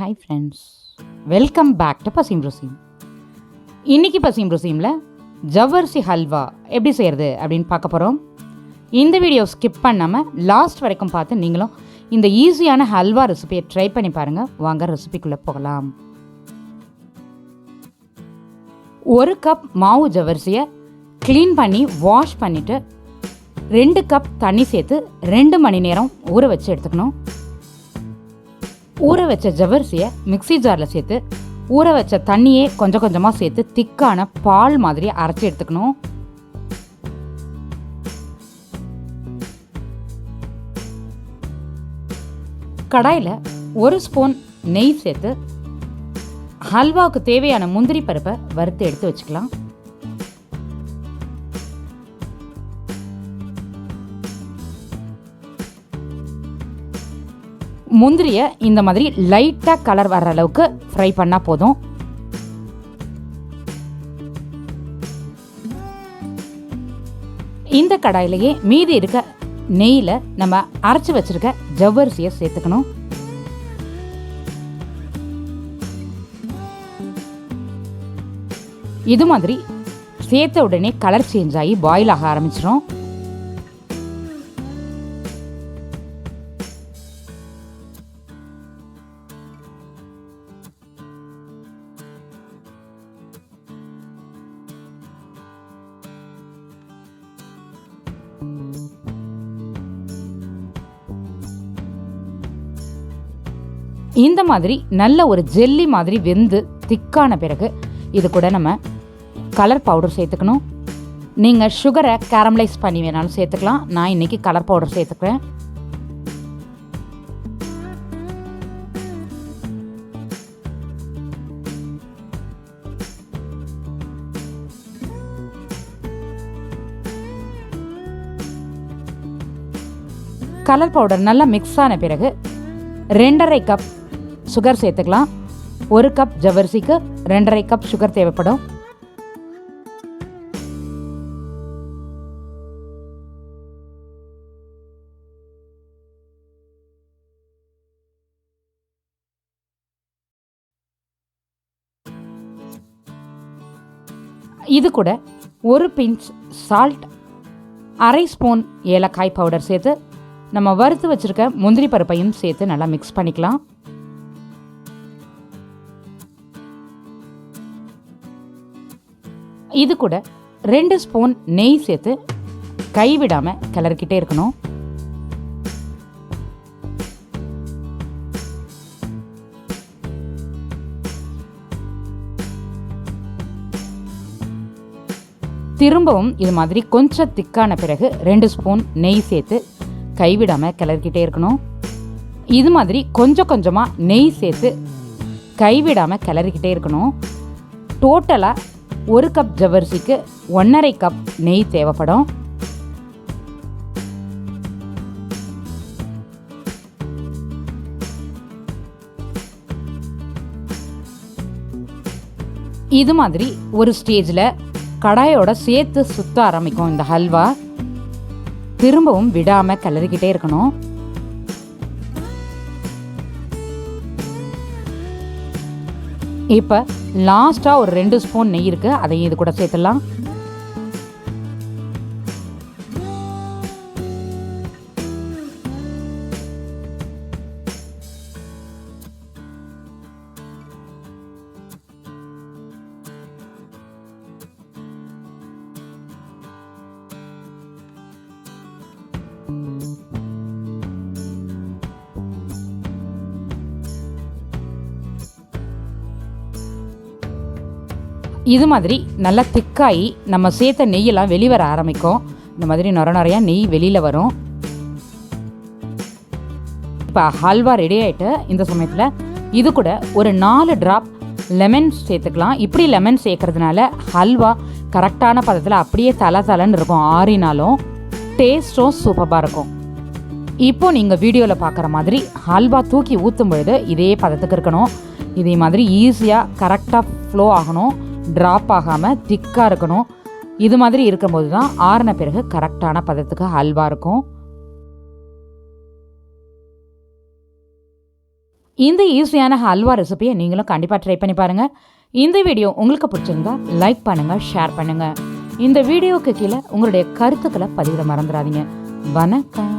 Hi friends, welcome back to Pasiyum Rusiyum. இன்றைக்கி பசியும் ருசியுமில் ஜவ்வரிசி ஹல்வா எப்படி செய்கிறது அப்படின்னு பார்க்க போகிறோம். இந்த வீடியோ ஸ்கிப் பண்ணாமல் லாஸ்ட் வரைக்கும் பார்த்து நீங்களும் இந்த ஈஸியான ஹல்வா ரெசிபியை ட்ரை பண்ணி பாருங்கள். வாங்க ரெசிபிக்குள்ளே போகலாம். 1 கப் மாவு ஜவ்வரிசியை க்ளீன் பண்ணி வாஷ் பண்ணிவிட்டு 2 கப் தண்ணி சேர்த்து 2 மணி நேரம் ஊற வச்சு எடுத்துக்கணும். ஊற வச்ச ஜவ்வரிசியை மிக்ஸி ஜாரில் சேர்த்து ஊற வச்ச தண்ணியே கொஞ்சம் கொஞ்சமாக சேர்த்து திக்கான பால் மாதிரி அரைச்சி எடுத்துக்கணும். கடாயில் 1 ஸ்பூன் நெய் சேர்த்து ஹல்வாவுக்கு தேவையான முந்திரி பருப்பை வறுத்து எடுத்து வச்சுக்கலாம். முந்திரியை இந்த மாதிரி லைட்டாக கலர் வர்ற அளவுக்கு ஃப்ரை பண்ணால் போதும். இந்த கடாயிலேயே மீதி இருக்க நெய்யில் நம்ம அரைச்சி வச்சிருக்க ஜவ்வரிசியை சேர்த்துக்கணும். இது மாதிரி சேர்த்த உடனே கலர் சேஞ்ச் ஆகி பாயில் ஆக ஆரம்பிச்சிடும். இந்த மாதிரி நல்ல ஒரு ஜெல்லி மாதிரி வெந்து திக்கான பிறகு இது கூட நம்ம கலர் பவுடர் சேர்த்துக்கணும். நீங்கள் சுகரை கேரமலைஸ் பண்ணி வேணாலும் சேர்த்துக்கலாம். நான் இன்றைக்கி கலர் பவுடர் சேர்த்துக்கிறேன். கலர் பவுடர் நல்லா மிக்ஸ் ஆன பிறகு 2.5 கப் சுகர் சேர்த்துக்கலாம். 1 கப் ஜவ்வரிசிக்கு 2.5 கப் சுகர் தேவைப்படும். இது கூட 1 பிஞ்ச் சால்ட், 1/2 ஸ்பூன் ஏலக்காய் பவுடர் சேர்த்து நம்ம வறுத்து வச்சிருக்க முந்திரி பருப்பையும் சேர்த்து நல்லா மிக்ஸ் பண்ணிக்கலாம். இது கூட 2 ஸ்பூன் நெய் சேர்த்து கைவிடாமல் கிளறிக்கிட்டே இருக்கணும். திரும்பவும் இது மாதிரி கொஞ்சம் திக்கான பிறகு 2 ஸ்பூன் நெய் சேர்த்து கைவிடாமல் கிளறிக்கிட்டே இருக்கணும். இது மாதிரி கொஞ்சம் கொஞ்சமாக நெய் சேர்த்து கைவிடாமல் கிளறிக்கிட்டே இருக்கணும். டோட்டலாக 1 கப் ஜவ்வரிசிக்கு 1.5 கப் நெய் தேவைப்படும். இது மாதிரி ஒரு ஸ்டேஜில் கடாயோட சேர்த்து சுத்த ஆரம்பிக்கும் இந்த ஹல்வா. திரும்பவும் விடாமல் கிளறிக்கிட்டே இருக்கணும். இப்போ லாஸ்ட்டாக ஒரு 2 ஸ்பூன் நெய் இருக்குது, அதையும் இது கூட சேர்த்துடலாம். இது மாதிரி நல்லா திக்காகி நம்ம சேர்த்த நெய்யெல்லாம் வெளிவர ஆரம்பிக்கும். இந்த மாதிரி நிறையா நெய் வெளியில் வரும். இப்போ ஹல்வா ரெடி ஆகிட்டு இந்த சமயத்தில் இது கூட ஒரு 4 ட்ராப் லெமன் சேர்த்துக்கலாம். இப்படி லெமன் சேர்க்கறதுனால ஹல்வா கரெக்டான பதத்தில் அப்படியே தலன்னு இருக்கும். ஆறினாலும் டேஸ்ட்டும் சூப்பராக இருக்கும். இப்போ நீங்கள் வீடியோவில் பார்க்குற மாதிரி ஹல்வா தூக்கி ஊற்றும் பொழுது இதே பதத்துக்கு இருக்கணும். இதே மாதிரி ஈஸியாக கரெக்டாக ஃப்ளோ ஆகணும், ட்ராப் ஆகாமல் திக்காக இருக்கணும். இது மாதிரி இருக்கும்போது தான் ஆறின பிறகு கரெக்டான பதத்துக்கு ஹல்வா இருக்கும். இந்த ஈஸியான ஹல்வா ரெசிபியை நீங்களும் கண்டிப்பாக ட்ரை பண்ணி பாருங்கள். இந்த வீடியோ உங்களுக்கு பிடிச்சிருந்தா லைக் பண்ணுங்கள், ஷேர் பண்ணுங்கள். இந்த வீடியோவுக்கு கீழே உங்களுடைய கருத்துக்களை பதிவிட மறந்துடாதீங்க. வணக்கம்.